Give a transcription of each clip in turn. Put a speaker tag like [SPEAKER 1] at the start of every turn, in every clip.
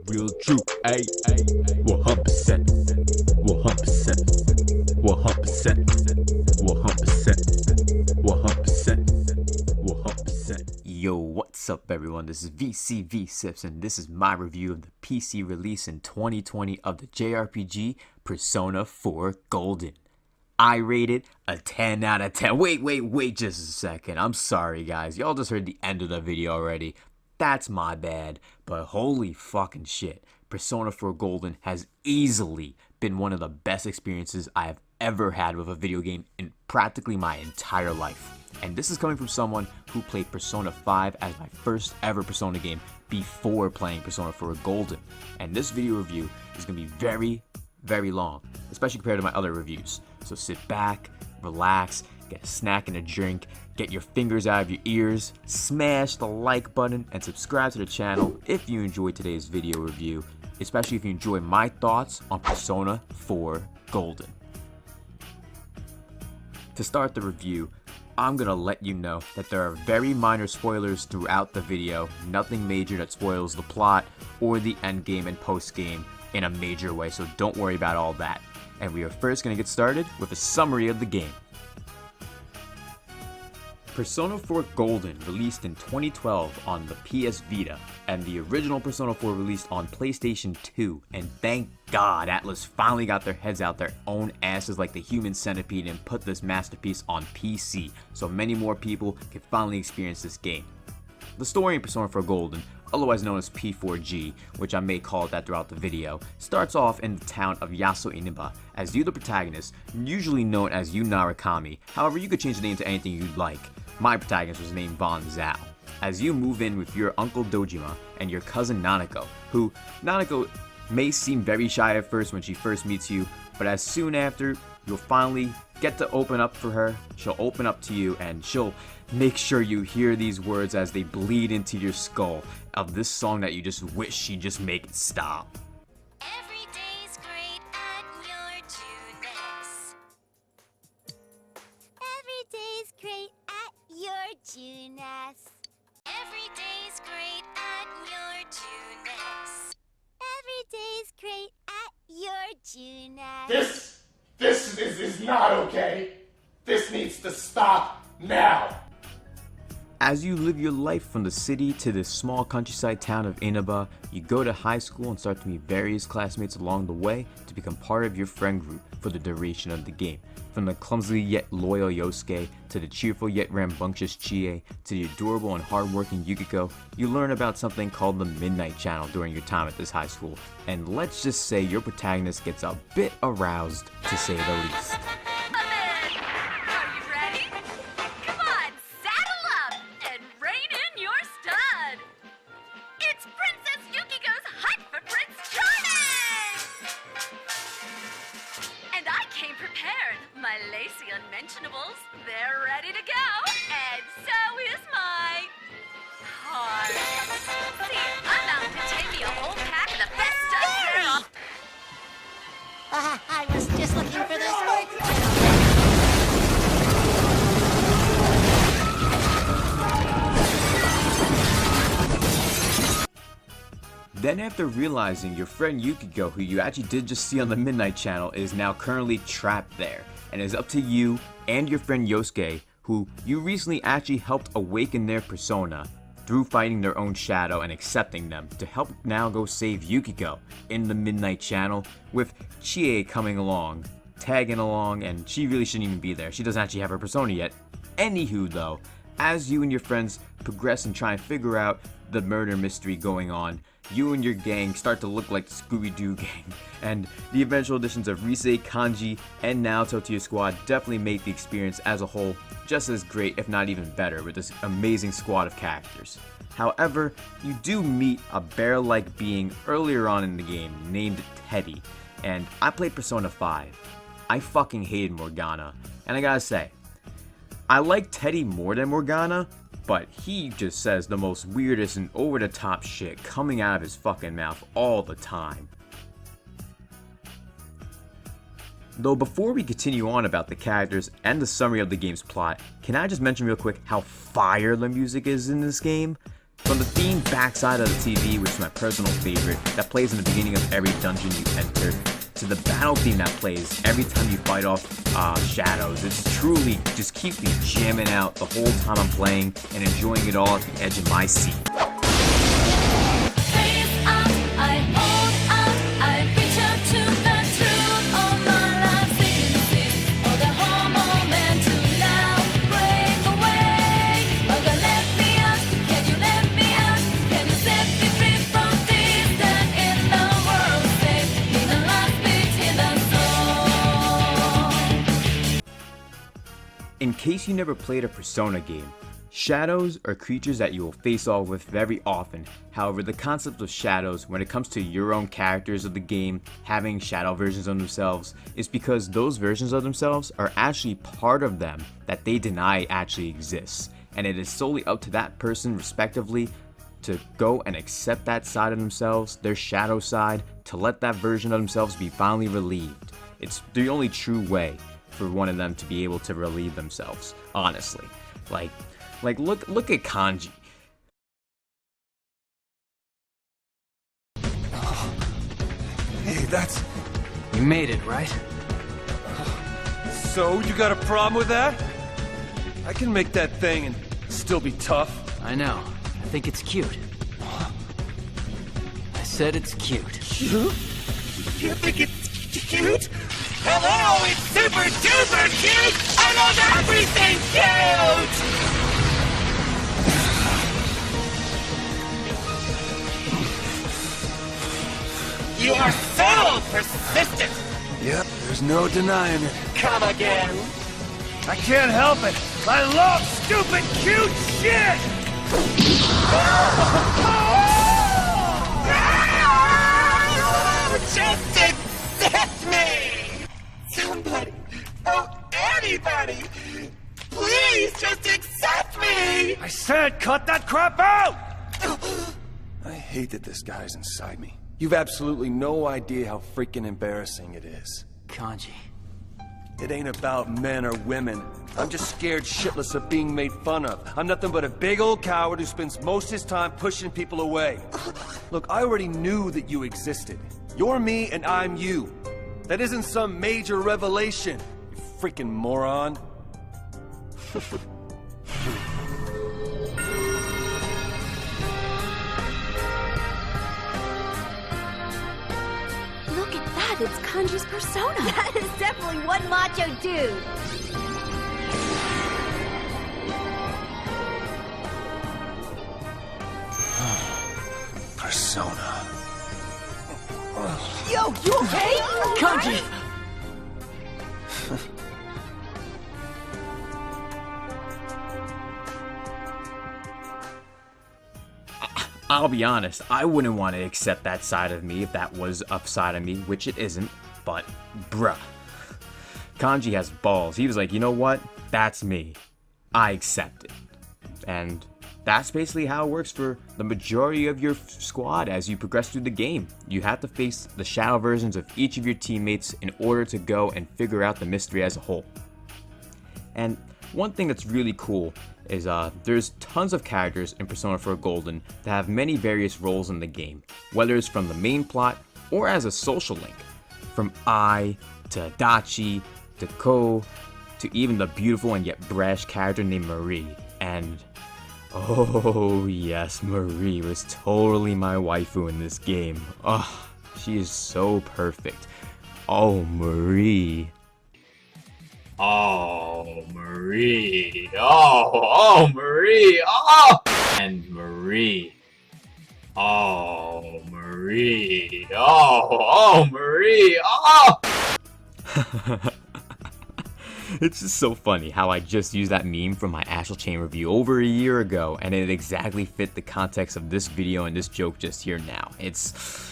[SPEAKER 1] real true, ayy, 100%, 100%, 100%, 100%, 100%. Yo, what's up everyone, this is VCV Sips and this is my review of the PC release in 2020 of the JRPG Persona 4 Golden. I rate it a 10 out of 10. Wait just a second. I'm sorry guys, y'all just heard the end of the video already. That's my bad, but holy fucking shit. Persona 4 Golden has easily been one of the best experiences I have ever had with a video game in practically my entire life. And this is coming from someone who played Persona 5 as my first ever Persona game before playing Persona 4 Golden. And this video review is going to be very long, especially compared to my other reviews. So sit back, relax, get a snack and a drink, get your fingers out of your ears, smash the like button, and subscribe to the channel if you enjoyed today's video review, especially if you enjoy my thoughts on Persona 4 Golden. To start the review, I'm gonna let you know that there are very minor spoilers throughout the video, nothing major that spoils the plot or the endgame and postgame in a major way, so don't worry about all that. And we are first going to get started with a summary of the game. Persona 4 Golden released in 2012 on the PS Vita, and the original Persona 4 released on PlayStation 2, and thank God Atlus finally got their heads out their own asses like the human centipede and put this masterpiece on PC, so many more people can finally experience this game. The story in Persona 4 Golden, otherwise known as P4G, which I may call it that throughout the video, starts off in the town of Yaso Inaba as you, the protagonist, usually known as Yu Narukami. However, you could change the name to anything you'd like. My protagonist was named Von Zhao. As you move in with your uncle Dojima and your cousin Nanako, who Nanako may seem very shy at first when she first meets you, but as soon after, you'll finally get to open up for her. She'll open up to you and she'll make sure you hear these words as they bleed into your skull of this song that you just wish she'd just make it stop.
[SPEAKER 2] Every day's great at your Junes. Every day's great at your Junes. Every day's great at your Junes. Every day's great at your Junes.
[SPEAKER 3] This is not okay. This needs to stop now.
[SPEAKER 1] As you live your life from the city to this small countryside town of Inaba, you go to high school and start to meet various classmates along the way to become part of your friend group for the duration of the game. From the clumsy yet loyal Yosuke, to the cheerful yet rambunctious Chie, to the adorable and hardworking Yukiko, you learn about something called the Midnight Channel during your time at this high school. And let's just say your protagonist gets a bit aroused, to say the least.
[SPEAKER 4] My lacy unmentionables, they're ready to go, and so is my heart. See, I'm out to take me a whole pack of the best stuff there are.
[SPEAKER 2] I was just looking for this word.
[SPEAKER 1] Then after realizing your friend Yukiko, who you actually did just see on the Midnight Channel, is now currently trapped there, and it's up to you and your friend Yosuke, who you recently actually helped awaken their persona through fighting their own shadow and accepting them, to help now go save Yukiko in the Midnight Channel, with Chie coming along, tagging along, and she really shouldn't even be there. She doesn't actually have her persona yet. Anywho though, as you and your friends progress and try and figure out the murder mystery going on, you and your gang start to look like the Scooby-Doo gang, and the eventual additions of Rise, Kanji, and Naoto to your squad definitely make the experience as a whole just as great, if not even better, with this amazing squad of characters. However, you do meet a bear-like being earlier on in the game named Teddy, and I played Persona 5. I fucking hated Morgana, and I gotta say, I like Teddy more than Morgana, but he just says the most weirdest and over-the-top shit coming out of his fucking mouth all the time. Though before we continue on about the characters and the summary of the game's plot, can I just mention real quick how fire the music is in this game? From the themed backside of the TV, which is my personal favorite, that plays in the beginning of every dungeon you enter, to the battle theme that plays every time you fight off shadows. It's truly just keeps me jamming out the whole time I'm playing and enjoying it all at the edge of my seat. In case you never played a Persona game, shadows are creatures that you will face off with very often. However, the concept of shadows when it comes to your own characters of the game having shadow versions of themselves is because those versions of themselves are actually part of them that they deny actually exists. And it is solely up to that person respectively to go and accept that side of themselves, their shadow side, to let that version of themselves be finally relieved. It's the only true way for one of them to be able to relieve themselves, honestly. Like look at Kanji.
[SPEAKER 5] Hey, that's...
[SPEAKER 6] You made it, right?
[SPEAKER 5] So, you got a problem with that? I can make that thing and still be tough.
[SPEAKER 6] I know. I think it's cute. I said it's cute.
[SPEAKER 3] Cute? You think it's cute? Hello, it's super duper cute! I love everything cute! You are so persistent!
[SPEAKER 5] Yep, there's no denying it.
[SPEAKER 3] Come again!
[SPEAKER 5] I can't help it. I love stupid cute shit!
[SPEAKER 3] Just accept me! Somebody, oh, anybody, please just accept me!
[SPEAKER 5] I said cut that crap out! I hate that this guy's inside me. You've absolutely no idea how freaking embarrassing it is.
[SPEAKER 6] Kanji.
[SPEAKER 5] It ain't about men or women. I'm just scared shitless of being made fun of. I'm nothing but a big old coward who spends most of his time pushing people away. Look, I already knew that you existed. You're me and I'm you. That isn't some major revelation, you freaking moron.
[SPEAKER 4] Look at that, it's Kanji's persona.
[SPEAKER 2] That is definitely one macho dude.
[SPEAKER 5] Persona.
[SPEAKER 2] Yo, you okay?
[SPEAKER 6] Kanji!
[SPEAKER 1] I'll be honest, I wouldn't want to accept that side of me if that was a side of me, which it isn't, but bruh. Kanji has balls. He was like, you know what? That's me. I accept it. And that's basically how it works for the majority of your squad as you progress through the game. You have to face the shadow versions of each of your teammates in order to go and figure out the mystery as a whole. And one thing that's really cool is there's tons of characters in Persona 4 Golden that have many various roles in the game, whether it's from the main plot or as a social link. From Ai to Adachi to Ko to even the beautiful and yet brash character named Marie. And oh yes, Marie was totally my waifu in this game. Oh, she is so perfect. Oh, Marie.
[SPEAKER 7] Oh, Marie. Oh, Marie. Oh! And Marie. Oh, Marie. Oh, Marie. Oh!
[SPEAKER 1] It's just so funny how I just used that meme from my Astral Chain review over a year ago, and it exactly fit the context of this video and this joke just here now. It's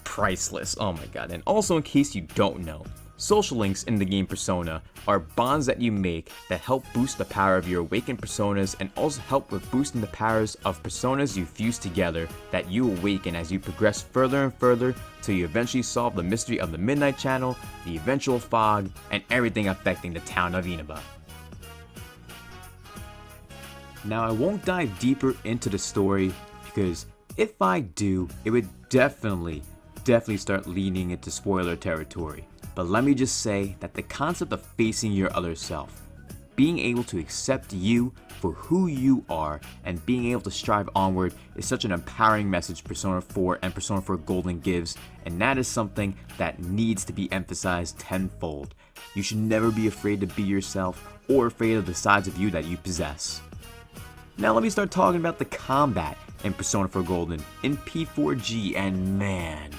[SPEAKER 1] priceless. Oh my god. And also, in case you don't know, social links in the game Persona are bonds that you make that help boost the power of your awakened personas and also help with boosting the powers of personas you fuse together that you awaken as you progress further and further till you eventually solve the mystery of the Midnight Channel, the eventual fog, and everything affecting the town of Inaba. Now I won't dive deeper into the story because if I do, it would definitely start leaning into spoiler territory. But let me just say that the concept of facing your other self, being able to accept you for who you are, and being able to strive onward is such an empowering message Persona 4 and Persona 4 Golden gives, and that is something that needs to be emphasized tenfold. You should never be afraid to be yourself or afraid of the sides of you that you possess. Now let me start talking about the combat in Persona 4 Golden in P4G, and man,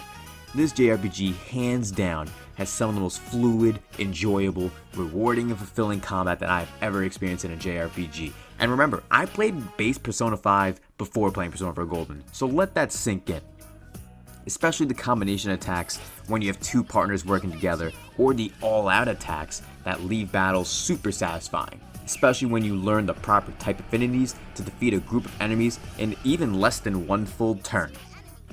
[SPEAKER 1] this JRPG hands down has some of the most fluid, enjoyable, rewarding, and fulfilling combat that I've ever experienced in a JRPG. And remember, I played base Persona 5 before playing Persona 4 Golden, so let that sink in. Especially the combination attacks when you have two partners working together, or the all-out attacks that leave battles super satisfying. Especially when you learn the proper type affinities to defeat a group of enemies in even less than one full turn.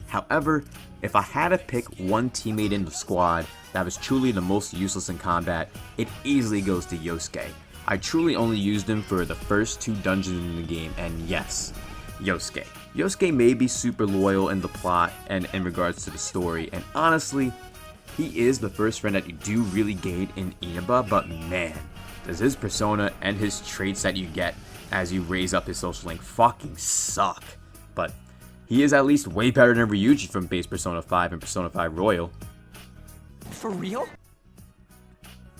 [SPEAKER 1] However, if I had to pick one teammate in the squad that was truly the most useless in combat, it easily goes to Yosuke. I truly only used him for the first 2 dungeons in the game, and yes, Yosuke. Yosuke may be super loyal in the plot and in regards to the story, and honestly, he is the first friend that you do really gain in Inaba, but man, does his persona and his traits that you get as you raise up his social link fucking suck. But he is at least way better than Ryuji from base Persona 5 and Persona 5 Royal.
[SPEAKER 6] For real?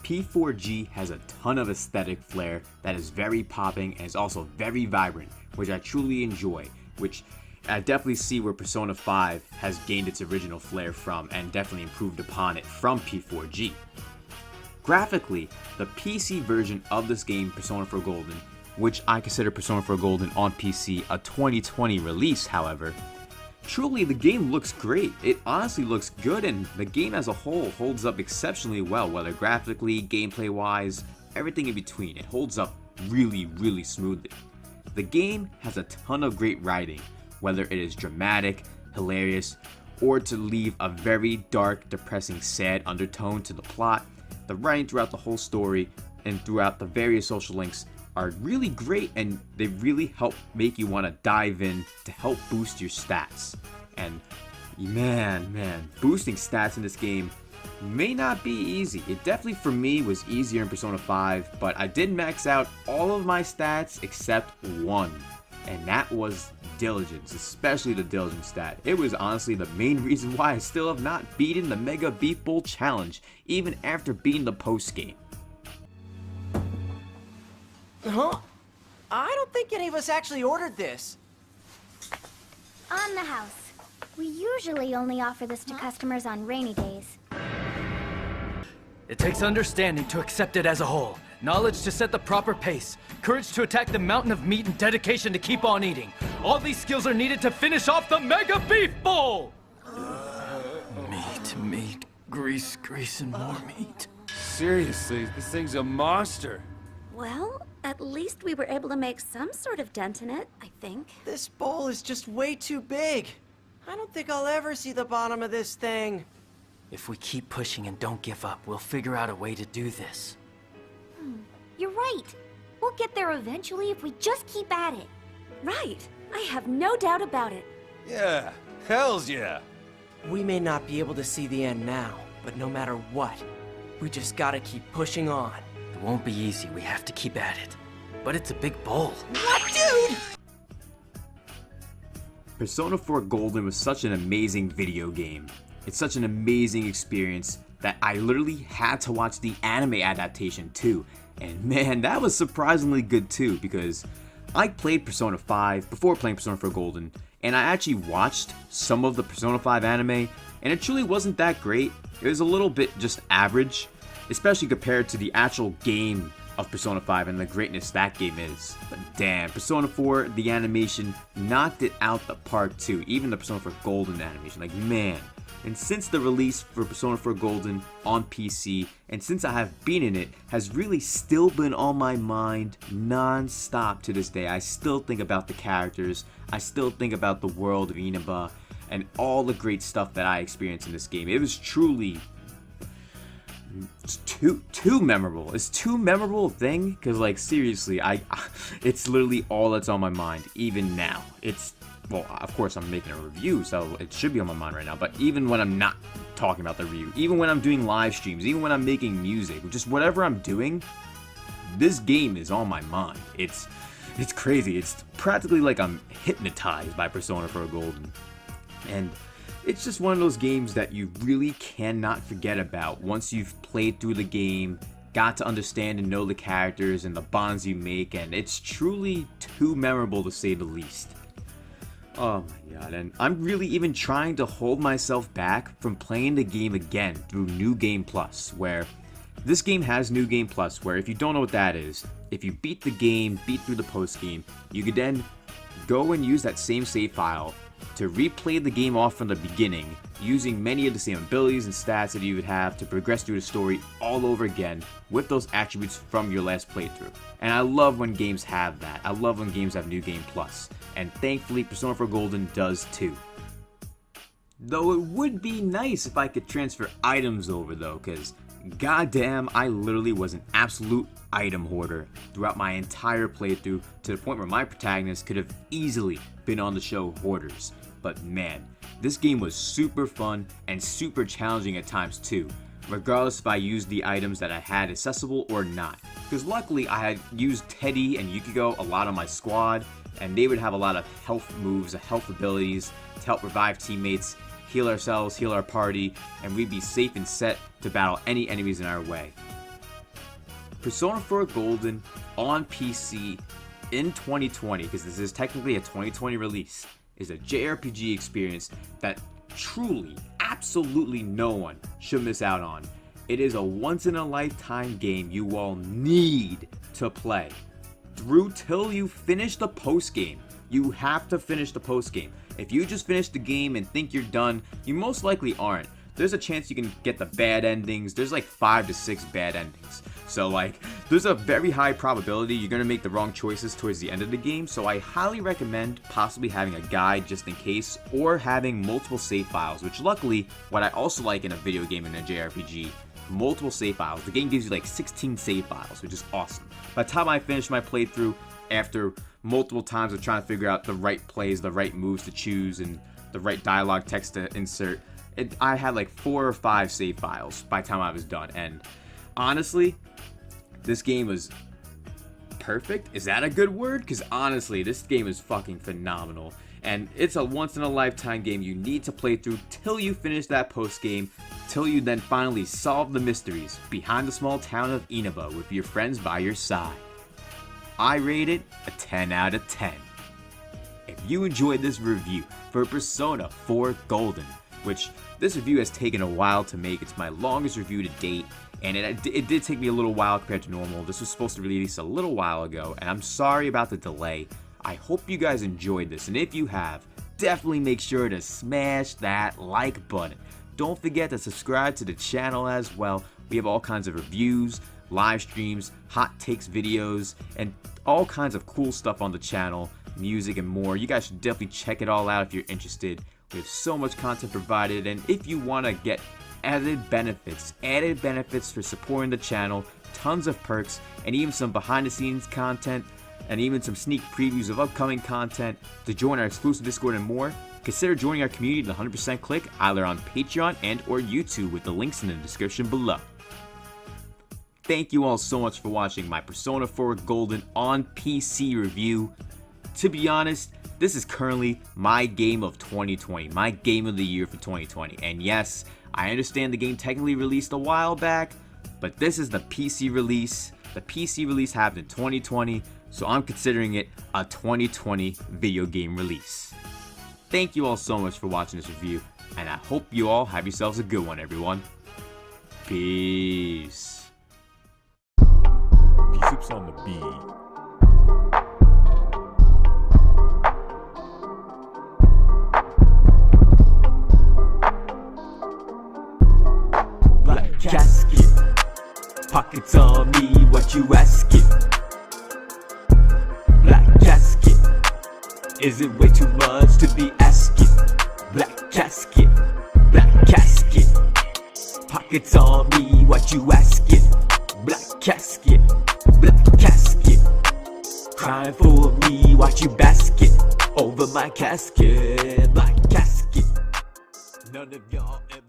[SPEAKER 1] P4G has a ton of aesthetic flair that is very popping and is also very vibrant, which I truly enjoy, which I definitely see where Persona 5 has gained its original flair from and definitely improved upon it from P4G. Graphically, the PC version of this game, Persona 4 Golden, which I consider Persona 4 Golden on PC a 2020 release, however, truly the game looks great. It honestly looks good, and the game as a whole holds up exceptionally well, whether graphically, gameplay wise, everything in between. It holds up really smoothly. The game has a ton of great writing, whether it is dramatic, hilarious, or to leave a very dark, depressing, sad undertone to the plot. The writing throughout the whole story and throughout the various social links are really great, and they really help make you want to dive in to help boost your stats. And man, boosting stats in this game may not be easy. It definitely for me was easier in Persona 5, but I did max out all of my stats except one, and that was diligence, especially the diligence stat. It was honestly the main reason why I still have not beaten the Mega Beef Bowl Challenge, even after beating the post game.
[SPEAKER 8] Huh? I don't think any of us actually ordered this.
[SPEAKER 2] On the house. We usually only offer this to customers on rainy days.
[SPEAKER 6] It takes understanding to accept it as a whole, knowledge to set the proper pace, courage to attack the mountain of meat, and dedication to keep on eating. All these skills are needed to finish off the Mega Beef Bowl! Meat, grease, and more meat.
[SPEAKER 5] Seriously, this thing's a monster.
[SPEAKER 4] Well, at least we were able to make some sort of dent in it, I think.
[SPEAKER 8] This bowl is just way too big. I don't think I'll ever see the bottom of this thing.
[SPEAKER 6] If we keep pushing and don't give up, we'll figure out a way to do this.
[SPEAKER 2] You're right. We'll get there eventually if we just keep at it.
[SPEAKER 4] Right. I have no doubt about it.
[SPEAKER 5] Yeah, hells yeah.
[SPEAKER 8] We may not be able to see the end now, but no matter what, we just gotta keep pushing on.
[SPEAKER 6] It won't be easy, we have to keep at it. But it's a big bowl.
[SPEAKER 8] What, dude?
[SPEAKER 1] Persona 4 Golden was such an amazing video game. It's such an amazing experience that I literally had to watch the anime adaptation too. And man, that was surprisingly good too, because I played Persona 5 before playing Persona 4 Golden, and I actually watched some of the Persona 5 anime, and it truly wasn't that great. It was a little bit just average, especially compared to the actual game of Persona 5 and the greatness that game is. But damn, Persona 4, the animation knocked it out the park too, even the Persona 4 Golden animation, like man. And since the release for Persona 4 Golden on PC, and since I have beaten it, has really still been on my mind non-stop to this day. I still think about the characters, I still think about the world of Inaba, and all the great stuff that I experienced in this game. It was truly too memorable. It's too memorable thing, because like seriously, it's literally all that's on my mind, even now. It's well, of course I'm making a review, so it should be on my mind right now, but even when I'm not talking about the review, even when I'm doing live streams, even when I'm making music, just whatever I'm doing, this game is on my mind. It's crazy. It's practically like I'm hypnotized by Persona 4 Golden. And it's just one of those games that you really cannot forget about once you've played through the game, got to understand and know the characters and the bonds you make, and it's truly too memorable to say the least. Oh my god, and I'm really even trying to hold myself back from playing the game again through New Game Plus, where this game has New Game Plus, where if you don't know what that is, if you beat the game, beat through the post game, you could then go and use that same save file to replay the game off from the beginning, using many of the same abilities and stats that you would have to progress through the story all over again with those attributes from your last playthrough. And I love when games have that. I love when games have New Game Plus. And thankfully, Persona 4 Golden does too. Though it would be nice if I could transfer items over though, because goddamn, I literally was an absolute item hoarder throughout my entire playthrough, to the point where my protagonist could have easily been on the show Hoarders. But man, this game was super fun and super challenging at times too, regardless if I used the items that I had accessible or not. Because luckily I had used Teddy and Yukiko a lot on my squad, and they would have a lot of health moves, health abilities to help revive teammates, heal ourselves, heal our party, and we'd be safe and set to battle any enemies in our way. Persona 4 Golden on PC in 2020, because this is technically a 2020 release, is a JRPG experience that truly, absolutely no one should miss out on. It is a once-in-a-lifetime game you all need to play through till you finish the post-game. You have to finish the post-game. If you just finish the game and think you're done, you most likely aren't. There's a chance you can get the bad endings. There's like 5 to 6 bad endings. So like, there's a very high probability you're gonna make the wrong choices towards the end of the game. So I highly recommend possibly having a guide just in case, or having multiple save files, which luckily, what I also like in a video game and a JRPG, multiple save files. The game gives you like 16 save files, which is awesome. By the time I finish my playthrough, after multiple times of trying to figure out the right plays, the right moves to choose, and the right dialogue text to insert, I had like 4 or 5 save files by the time I was done. And honestly, this game was perfect. Is that a good word? Because honestly, this game is fucking phenomenal. And it's a once-in-a-lifetime game you need to play through till you finish that post-game, till you then finally solve the mysteries behind the small town of Inaba with your friends by your side. I rate it a 10 out of 10. If you enjoyed this review for Persona 4 Golden, which this review has taken a while to make, it's my longest review to date, and it did take me a little while compared to normal. This was supposed to release a little while ago, and I'm sorry about the delay. I hope you guys enjoyed this, and if you have, definitely make sure to smash that like button. Don't forget to subscribe to the channel as well. We have all kinds of reviews, live streams, hot takes videos, and all kinds of cool stuff on the channel, music and more. You guys should definitely check it all out if you're interested. We have so much content provided, and if you want to get added benefits for supporting the channel, tons of perks, and even some behind the scenes content, and even some sneak previews of upcoming content, to join our exclusive Discord and more, consider joining our community at the 100% click either on Patreon and or YouTube with the links in the description below. Thank you all so much for watching my Persona 4 Golden on PC review. To be honest, this is currently my game of 2020, my game of the year for 2020. And yes, I understand the game technically released a while back, but this is the PC release. The PC release happened in 2020, so I'm considering it a 2020 video game release. Thank you all so much for watching this review, and I hope you all have yourselves a good one, everyone. Peace.
[SPEAKER 9] Sips on the beat.
[SPEAKER 10] Black casket, pockets on me, what you asking? Black casket, is it way too much to be asking? Black casket, pockets on me, what you asking? Black casket, crying for me, watch you basket. over my casket. None of y'all ever